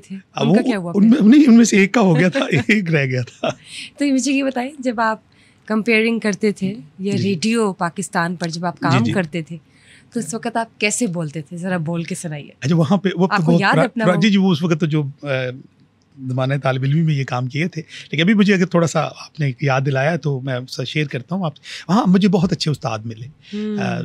थे, अब उनका क्या हुआ? उनमें से एक का हो गया था, एक रह गया था। तो मुझे ये बताएं, जब आप कंपेयरिंग करते थे ये रेडियो पाकिस्तान पर जब आप काम करते थे, तो उस वक्त आप कैसे बोलते थे, जरा बोल के सुनाइए। अच्छा, वहाँ पे वो आपको याद है अपना? जी वो उस वक्त तो जो ज़माने तालिब इल्मी में ये काम किए थे, लेकिन अभी मुझे अगर थोड़ा सा आपने याद दिलाया तो मैं उससे शेयर करता हूँ आपसे। हाँ, मुझे बहुत अच्छे उस्ताद मिले।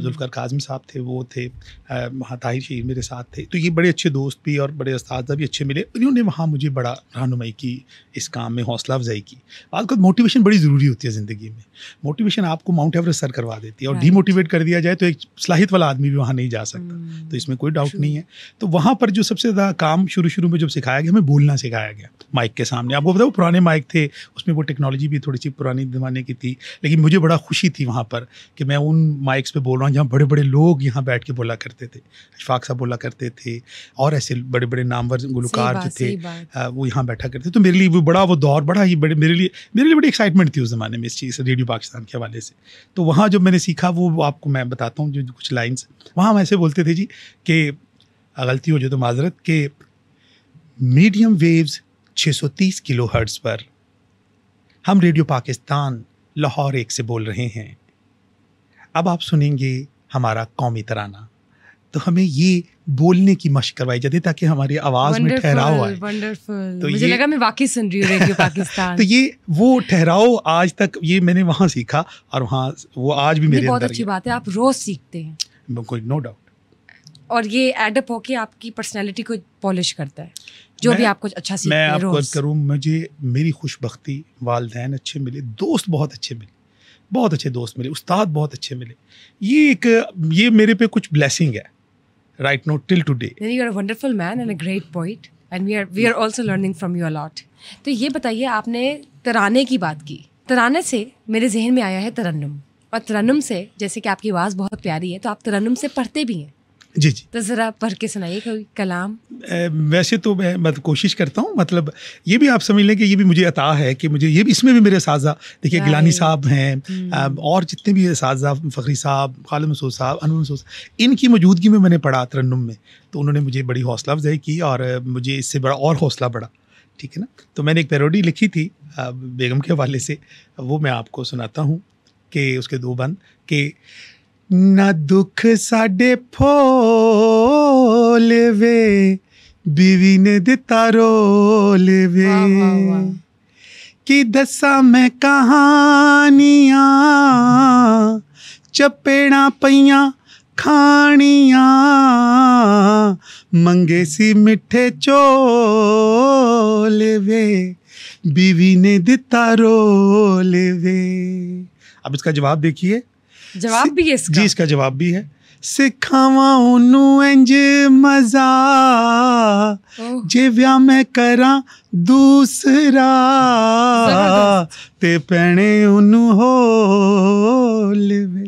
जुल्फ़िकार काज़मी साहब थे, वो थे, वहाँ ताहिर शीर मेरे साथ थे, तो ये बड़े अच्छे दोस्त भी और बड़े उस्ताद भी अच्छे मिले। इन्होंने वहाँ मुझे बड़ा रहनुमाई की, इस काम में हौसला अफजाई की। आजकल मोटिवेशन बड़ी ज़रूरी होती है ज़िंदगी में। मोटिवेशन आपको माउंट एवरेस्ट सर करवा देती है, और डीमोटिवेट कर दिया जाए तो एक सलाहियत वाला आदमी भी वहाँ नहीं जा सकता, तो इसमें कोई डाउट नहीं है। तो वहाँ पर जो सबसे ज़्यादा काम शुरू में जब सिखाया गया, हमें बोलना सिखाया गया माइक के सामने। आपको बताओ, पुराने माइक थे, उसमें वो टेक्नोलॉजी भी थोड़ी सी पुरानी ज़माने की थी, लेकिन मुझे बड़ा खुशी थी वहाँ पर कि मैं उन माइक्स पे बोल रहा हूँ जहाँ बड़े बड़े लोग यहाँ बैठ के बोला करते थे। अशफाक साहब बोला करते थे, और ऐसे बड़े बड़े नामवर गुलकार जो थे वो यहाँ बैठा करते। तो मेरे लिए वो बड़ा, वो दौर बड़ा ही मेरे लिए बड़ी एक्साइटमेंट थी उस ज़माने में इस चीज़, रेडियो पाकिस्तान के हवाले से। तो वहाँ जब मैंने सीखा, वो आपको मैं बताता हूँ जो कुछ लाइन्स वहाँ हम ऐसे बोलते थे जी कि गलती हो जाए तो माजरत, कि मीडियम वेव्स 630 किलोहर्ट्ज़ पर हम रेडियो पाकिस्तान लाहौर 1 से बोल रहे हैं। अब आप सुनेंगे हमारा कौमी तराना। तो हमें ये बोलने की मशक करवाई जाती है ताकि हमारी आवाज़ में ठहराव आए। वंडरफुल, तो मुझे लगा मैं वाकई सुन रही हूँ रेडियो पाकिस्तान। तो ये वो ठहराव आज तक ये मैंने वहाँ सीखा, और वहाँ वो आज भी मेरे अंदर। बहुत अच्छी बात है, आप रोज़ सीखते हैं, कोई नो डाउट। और ये एडअप होके आपकी पर्सनैलिटी को पॉलिश करता है, जो भी आपको अच्छा सीखते हैं। मैं आपको करूँ, मुझे मेरी खुशबख्ती, वालिदैन अच्छे मिले, दोस्त बहुत अच्छे मिले, बहुत अच्छे दोस्त मिले, उस्ताद बहुत अच्छे मिले। ये मेरे पे कुछ ब्लेसिंग है right now till today. Then you are a wonderful man and a great poet, and we are also learning from you a lot. तो ये बताइए, आपने तराने की बात की, तराने से मेरे जहन में आया है तरन्नुम, और तरन्नुम से, जैसे कि आपकी आवाज़ बहुत प्यारी है, तो आप तरन्नुम से पढ़ते भी हैं। जी जी, तो ज़रा पढ़ के सुनाइए कोई कलाम। वैसे तो मैं कोशिश करता हूँ, मतलब ये भी आप समझ लें कि ये भी मुझे अता है कि मुझे ये भी, इसमें भी मेरे साज़ा देखिए गिलानी साहब हैं, और जितने भी साज़ा, फ़खरी साहब, खालिद मसूद साहब, अनवर मसूद, इनकी मौजूदगी में मैंने पढ़ा तरन्नुम में, तो उन्होंने मुझे बड़ी हौसला अफजाई की, और मुझे इससे बड़ा और हौसला बढ़ा। ठीक है ना। तो मैंने एक पैरोडी लिखी थी बेगम के हवाले से, वो मैं आपको सुनाता हूँ कि उसके दो बंद कि ना दुख साडे फोल वे, बीवी ने दिता रोल वे, कि दसा मैं कहानियां, चपेड़ा पईयां खानियां, मंगे सी मिठे चोल वे, बीवी ने दिता रोल वे। अब इसका जवाब देखिए। जवाब भी है इसका? जी, इसका जवाब भी है। सिखावा उन्नू इंज मजा, जे व्याह मैं करा दूसरा, ते पैणे उन्नू होल वे।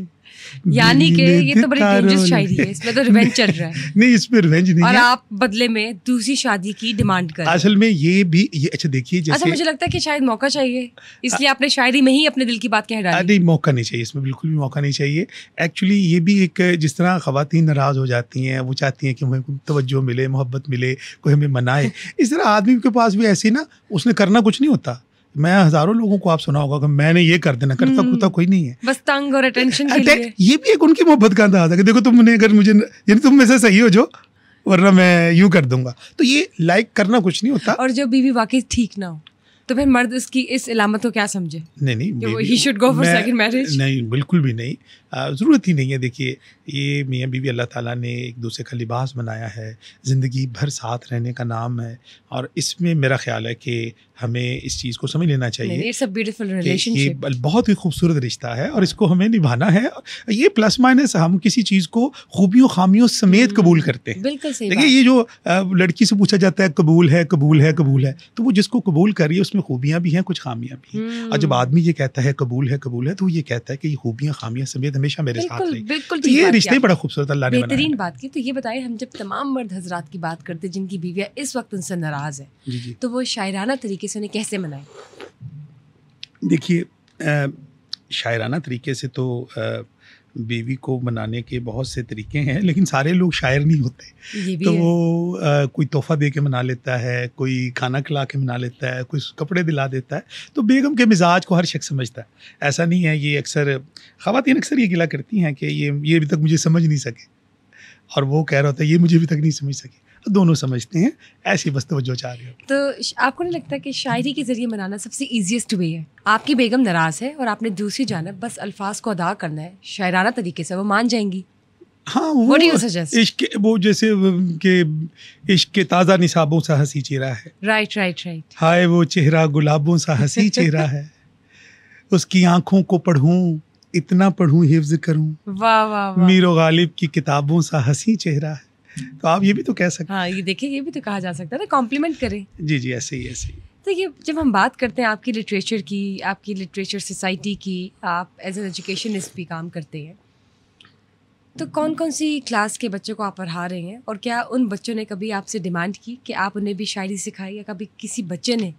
यानी कि ये तो बड़ी डेंजरस शायरी है, इसमें तो रिवेंज चल रहा है। नहीं, इसमें रिवेंज नहीं और है, आप बदले में दूसरी शादी की डिमांड कर। असल में ये भी ये, अच्छा देखिए, जैसे अच्छा, मुझे लगता है कि शायद मौका चाहिए, इसलिए आपने शायरी में ही अपने दिल की बात कह डाली। नहीं, मौका नहीं चाहिए, इसमें बिल्कुल भी मौका नहीं चाहिए। एक्चुअली ये भी एक, जिस तरह ख़वातीन नाराज़ हो जाती हैं, वो चाहती हैं कि हमें तवज्जो मिले, मोहब्बत मिले, कोई हमें मनाए, इस तरह आदमी के पास भी ऐसी ना, उसने करना कुछ नहीं होता। मैं हज़ारों लोगों को आप सुना होगा कि मैंने ये कर देना, करता कोई नहीं है, बस तंग और अटेंशन के लिए। ये भी एक उनकी मोहब्बत का अंदाज़ है कि देखो तुमने अगर मुझे, यानी तुम में से सही हो जो, वरना मैं यूँ कर दूंगा। तो ये लाइक करना कुछ नहीं होता। और जो बीवी वाकई ठीक ना हो, तो फिर मर्द इसकी इस इलामत को क्या समझे? नहीं, he should go for second marriage? नहीं, बिल्कुल भी नहीं, ज़रूरत ही नहीं है। देखिए, ये मियाँ बीवी अल्लाह ताला ने एक दूसरे का लिबास बनाया है, ज़िंदगी भर साथ रहने का नाम है, और इसमें मेरा ख्याल है कि हमें इस चीज़ को समझ लेना चाहिए। इट्स अ ब्यूटीफुल रिलेशनशिप, ये बहुत ही खूबसूरत रिश्ता है, और इसको हमें निभाना है। ये प्लस माइनस हम किसी चीज़ को खूबियों खामियों समेत कबूल करते हैं। बिल्कुल सही। देखिए, ये जो लड़की से पूछा जाता है कबूल है, तो वो जिसको कबूल कर रही है उसमें खूबियाँ भी हैं, कुछ खामियाँ भी हैं, और जब आदमी ये कहता है कबूल है, तो ये कहता है कि ये खूबियाँ खामियाँ समेत हमेशा मेरे साथ रही। बिल्कुल, तो ये रिश्ते बड़ा खूबसूरत अल्लाह ने बनाया। बेहतरीन बात की। तो ये बताएं, हम जब तमाम मर्द हजरात की बात करते हैं जिनकी बीवियाँ इस वक्त उनसे नाराज़ है, तो वो शायराना तरीके से उन्हें कैसे मनाएं? देखिए, शायराना तरीके से तो बीवी को मनाने के बहुत से तरीके हैं, लेकिन सारे लोग शायर नहीं होते। ये भी तो है। वो कोई तोहफ़ा दे के मना लेता है, कोई खाना खिला के मना लेता है, कोई कपड़े दिला देता है। तो बेगम के मिजाज को हर शख्स समझता है, ऐसा नहीं है। ये अक्सर ख़वातीन अक्सर ये गिला करती हैं कि ये अभी तक मुझे समझ नहीं सके, और वो कह रहा होता है ये मुझे अभी तक नहीं समझ सके। दोनों समझते हैं, ऐसी बस तवज्जो चाह रहे हो। तो आपको नहीं लगता कि शायरी के जरिए मनाना सबसे ईजीएस्ट वे है? आपकी बेगम नाराज है और आपने दूसरी जानब बस अल्फाज को अदा करना है शायराना तरीके से, वो मान जाएंगी। हाँ, What do you suggest? इश्क, वो जैसे के इश्क के ताज़ा निसाबों सा हंसी चेहरा है, राइट राइट राइट। हाय वो चेहरा गुलाबों सा हंसी चेहरा है, उसकी आंखों को पढ़ूं, इतना पढ़ूं हिफ्ज करूं, वाह वाह वाह। मीरो गालिब की किताबों सा हंसी चेहरा है। तो आप ये भी तो कह सकते हाँ, ये देखिए, ये भी तो कहा जा सकता है ना, कॉम्प्लीमेंट करें। हैं। जी जी, ऐसे ही। तो ये जब हम बात करते हैं आपकी लिटरेचर की, आपकी लिटरेचर सोसाइटी की, आप एज एन एजुकेशनिस्ट भी काम करते हैं, तो कौन कौन सी क्लास के बच्चों को आप पढ़ा रहे हैं, और क्या उन बच्चों ने कभी आपसे डिमांड की कि आप उन्हें भी शायरी सिखाई, या कभी किसी बच्चे ने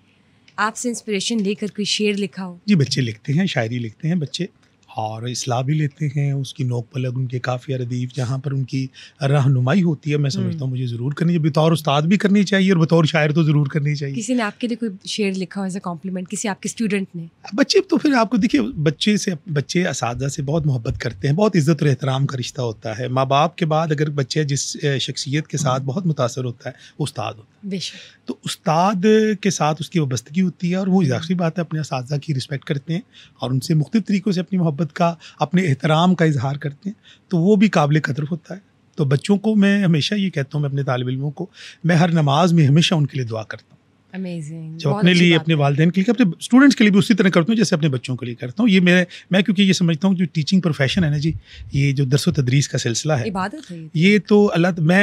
आपसे इंस्पिरेशन लेकर कोई शेर लिखा हो? जी, बच्चे लिखते हैं, शायरी लिखते हैं बच्चे, और इस्लाह भी लेते हैं। उसकी नोक पलक, उनके काफ़िया रदीफ़, जहाँ पर उनकी रहनुमाई होती है, मैं समझता हूँ मुझे ज़रूर करनी चाहिए। बतौर उस्ताद भी करनी चाहिए और बतौर शायर तो ज़रूर करनी चाहिए। किसी ने आपके लिए कोई शेर लिखा हो एज अ कॉम्प्लीमेंट, किसी आपके स्टूडेंट ने? बच्चे तो फिर आपको देखिए, बच्चे असातिज़ा से बहुत मोहब्बत करते हैं, बहुत इज़्ज़त और एहतराम का रिश्ता होता है। माँ बाप के बाद अगर बच्चे जिस शख्सियत के साथ बहुत मुतासर होता है, वो उस्ताद होता है। बेशक। तो उस्ताद के साथ उसकी वाबस्तगी होती है, और वो ज़ाहिर बात है अपने असातिज़ा की रिस्पेक्ट करते हैं और उनसे मुख्तलिफ तरीक़ों से अपनी मोहब्बत का, अपने एहतराम का इजहार करते हैं, तो वो भी काबिल कदर होता है। तो बच्चों को मैं हमेशा ये कहता हूँ, मैं अपने तालिब इल्मों को, मैं हर नमाज में हमेशा उनके लिए दुआ करता हूँ। अमेजिंग। जब अपने लिए, अपने वालिदैन के लिए, अपने स्टूडेंट्स के लिए भी उसी तरह करता हूँ जैसे अपने बच्चों के लिए करता हूँ। ये मैं क्योंकि ये समझता हूँ जो टीचिंग प्रोफेशन है ना जी, ये जो दरस व तदरीस का सिलसिला है, इबादत है ये तो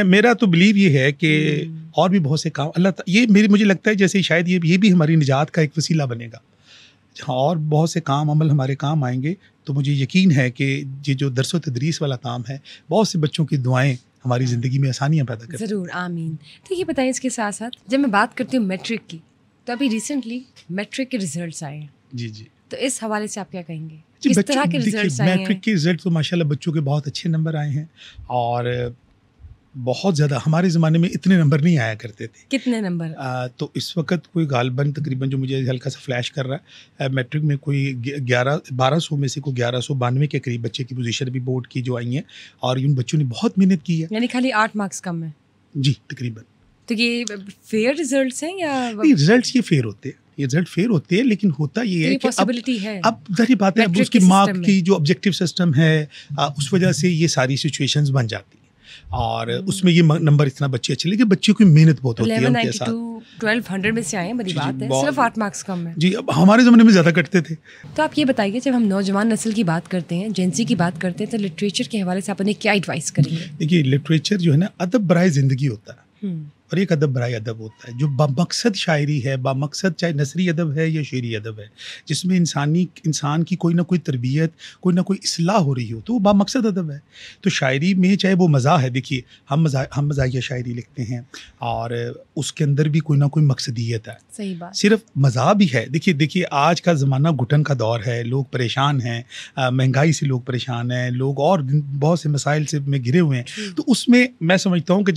मेरा तो बिलीव ये है कि और भी बहुत से काम मुझे लगता है जैसे शायद ये भी हमारी निजात का एक वसीला बनेगा। जहाँ और बहुत से काम अमल हमारे काम आएंगे, तो मुझे यकीन है कि ये जो दरस व तदरीस वाला काम है, बहुत से बच्चों की दुआएं हमारी ज़िंदगी में आसानियाँ पैदा करें। ज़रूर, आमीन। तो ये बताएं, इसके साथ साथ जब मैं बात करती हूँ मैट्रिक की, तो अभी रिसेंटली मैट्रिक के रिजल्ट्स आए हैं। जी जी। तो इस हवाले से आप क्या कहेंगे? जी, किस तरह के रिजल्ट्स आए हैं? मैट्रिक के रिजल्ट तो माशाल्लाह बच्चों के बहुत अच्छे नंबर आए हैं, और बहुत ज़्यादा, हमारे ज़माने में इतने नंबर नहीं आया करते थे। कितने नंबर? तो इस वक्त कोई गालबन तकरीबन, जो मुझे हल्का सा फ्लैश कर रहा है, मैट्रिक में कोई 1200 में से कोई 1192 के करीब बच्चे की पोजीशन भी बोर्ड की जो आई हैं, और उन बच्चों ने बहुत मेहनत की है। यानी खाली 8 मार्क्स कम है? जी, तकरीबन। तो ये फेयर रिजल्ट्स हैं या? नहीं, रिजल्ट्स ये फेयर होते हैं, ये रिजल्ट फेयर होते हैं, लेकिन होता ये है कि पॉसिबिलिटी है। अब जाहिर बात है, अब उसकी मार्क की जो ऑब्जेक्टिव सिस्टम है, उस वजह से ये सारी सिचुएशंस बन जाती हैं, और उसमें ये नंबर इतना बच्चे अच्छे, लेकिन बच्चों की मेहनत बहुत होती है उनके साथ। 1200 में से आए, बड़ी बात है, सिर्फ 8 मार्क्स कम है। जी, अब हमारे ज़माने में ज़्यादा कटते थे। तो आप ये बताइए, जब हम नौजवान नस्ल की बात करते हैं, जेंसी की बात करते हैं, तो लिटरेचर के हवाले से आप उन्हें क्या एडवाइस करेंगे? देखिए, लिटरेचर जो है ना, अदब बराए ज़िंदगी होता है, और एक अदब बराए अदब होता है, जो बामकसद शायरी है, बामकसद चाहे नसरी अदब है या शेरी अदब है, जिसमें इंसान की कोई ना कोई तरबियत, कोई ना कोई इस्लाह हो रही हो, तो वो बामकसद अदब है। तो शायरी में चाहे वो मज़ा है, देखिए हम मज़ाहिया शायरी लिखते हैं, और उसके अंदर भी कोई ना कोई मकसदियत है। सही बात। सिर्फ मज़ा भी है। देखिए आज का ज़माना घुटन का दौर है, लोग परेशान हैं, महंगाई से लोग परेशान हैं, लोग और बहुत से मसाइल से में घिरे हुए हैं। तो उसमें मैं समझता हूँ कि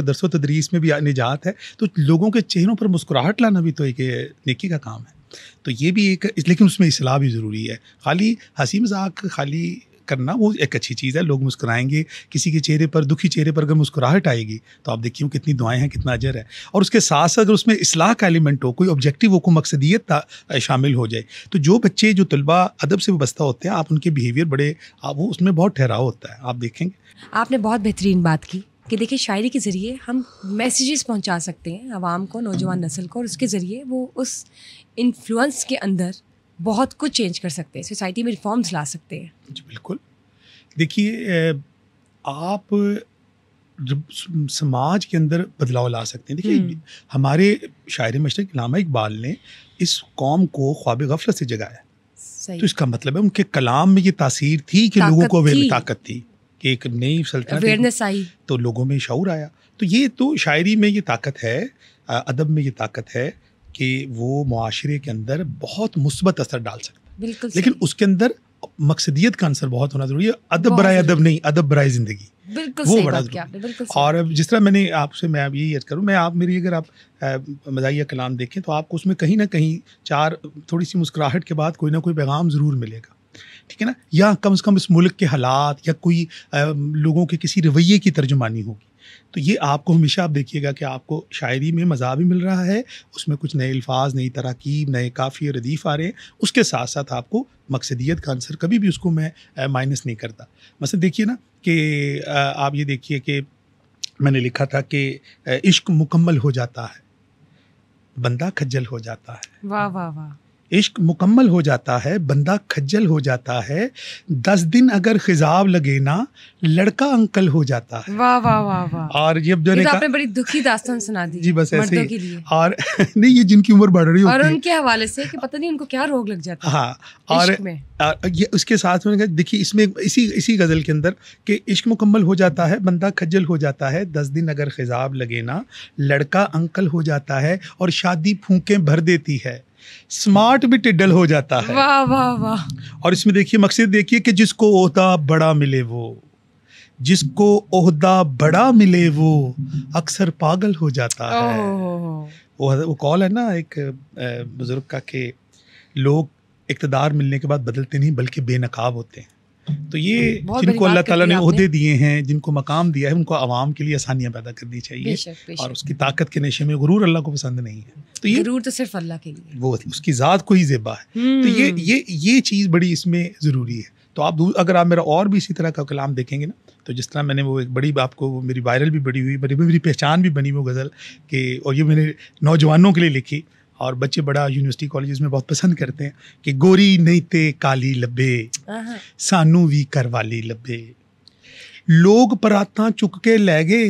दरस व तदरीस में भी निजात है, तो लोगों के चेहरों पर मुस्कुराहट लाना भी तो एक नेकी का काम है। तो ये भी लेकिन उसमें इस्लाह भी ज़रूरी है। खाली हंसी मजाक खाली करना वो एक अच्छी चीज़ है, लोग मुस्कुराएंगे, किसी के चेहरे पर, दुखी चेहरे पर अगर मुस्कुराहट आएगी, तो आप देखिए कितनी दुआएं हैं, कितना अजर है। और उसके साथ साथ अगर उसमें इस्लाह का एलिमेंट हो, कोई ऑब्जेक्टिव हो, कोई मकसदियत शामिल हो जाए, तो जो बच्चे, जो तलबा अदब से वाबस्ता होते हैं, आप उनके बिहेवियर वो उसमें बहुत ठहराव होता है, आप देखेंगे। आपने बहुत बेहतरीन बात की कि देखिए, शायरी के ज़रिए हम मैसेजेस पहुंचा सकते हैं आवाम को, नौजवान नस्ल को, और उसके ज़रिए वो उस इन्फ्लुएंस के अंदर बहुत कुछ चेंज कर सकते हैं, सोसाइटी में रिफॉर्म्स ला सकते हैं। जी बिल्कुल। देखिए, आप समाज के अंदर बदलाव ला सकते हैं। देखिए, हमारे शायर मशरक़ अल्लामा इकबाल ने इस कौम को ख्वाब गफलत से जगाया। तो इसका मतलब है उनके कलाम में ये तासीर थी कि लोगों को ताकत थी कि एक नई सल्तनत आई, तो लोगों में शऊर आया। तो ये तो शायरी में ये ताकत है, अदब में ये ताकत है कि वो मुआशरे के अंदर बहुत मुस्बत असर डाल सकता है। लेकिन उसके अंदर मकसदियत का आंसर बहुत होना ज़रूरी है। अदब बहुत बराए ज़रूरी। अदब नहीं, अदब बराए ज़िंदगी, बिल्कुल वो सही बड़ा बात ज़रूरी किया है। आपने, बिल्कुल सही। और अब जिस तरह मैंने आपसे, मैं अब यही अर्ज़ करूँ, मैं आप मेरी अगर आप मज़ाहिया कलाम देखें तो आपको उसमें कहीं ना कहीं चार थोड़ी सी मुस्कुराहट के बाद कोई ना कोई पैगाम ज़रूर मिलेगा, ठीक है ना, या कम से कम इस मुल्क के हालात या कोई लोगों के किसी रवैये की तर्जुमानी होगी। तो ये आपको हमेशा आप देखिएगा कि आपको शायरी में मज़ा भी मिल रहा है, उसमें कुछ नए अल्फाज, नई तराकीब, नए काफ़ी रदीफ़ आ रहे हैं, उसके साथ साथ आपको मकसदियत का आंसर कभी भी उसको मैं माइनस नहीं करता। मसलन देखिए ना कि आप ये देखिए कि मैंने लिखा था कि इश्क मुकम्मल हो जाता है, बंदा खज्जल हो जाता है। वाह वाह वाह। इश्क मुकम्मल हो जाता है, बंदा खज्जल हो जाता है, 10 दिन अगर खिजाब लगे ना, लड़का अंकल हो जाता है। वाह वाह वाह वाह। और ये जो ये ने तो कहा, आपने बड़ी दुखी दास्तान सुना दी जी बस ऐसे मर्दों ही। के लिए, और नहीं, ये जिनकी उम्र बढ़ रही और होती है, उनके हवाले से कि पता नहीं उनको क्या रोग लग जाता है हाँ, और इश्क में। ये उसके साथ में देखिए इसमें इसी गज़ल के अंदर कि इश्क मुकम्मल हो जाता है, बंदा खज्जल हो जाता है, 10 दिन अगर खिजाब लगे ना, लड़का अंकल हो जाता है, और शादी फूंकें भर देती है, स्मार्ट भी टिड्डल हो जाता है। वाह वाह वाह। और इसमें देखिए मकसद देखिए कि जिसको ओहदा बड़ा मिले वो, जिसको ओहदा बड़ा मिले वो अक्सर पागल हो जाता है। वो कॉल है ना एक बुजुर्ग का कि लोग इक़्तिदार मिलने के बाद बदलते नहीं बल्कि बेनकाब होते हैं। तो ये जिनको अल्लाह ताला ने ओहदे दिए हैं, जिनको मकाम दिया है, उनको आवाम के लिए आसानियाँ पैदा करनी चाहिए। बेशक, बेशक। और उसकी ताकत के नशे में गुरूर अल्लाह को पसंद नहीं है। तो ये गुरूर तो सिर्फ अल्लाह के लिए, वो उसकी ज़ात को ही ज़ेबा है। तो ये चीज़ बड़ी इसमें ज़रूरी है। तो आप अगर आप मेरा और भी इसी तरह का कलाम देखेंगे ना, तो जिस तरह मैंने वो एक बड़ी आपको वो मेरी वायरल भी बड़ी हुई, मेरी पहचान भी बनी वो गज़ल कि, और ये मैंने नौजवानों के लिए लिखी और बच्चे बड़ा यूनिवर्सिटी कॉलेज में बहुत पसंद करते हैं कि गोरी नहीं ते काली लब्बे, सानू भी करवाली लब्बे, लोग परातां चुक के लै गए,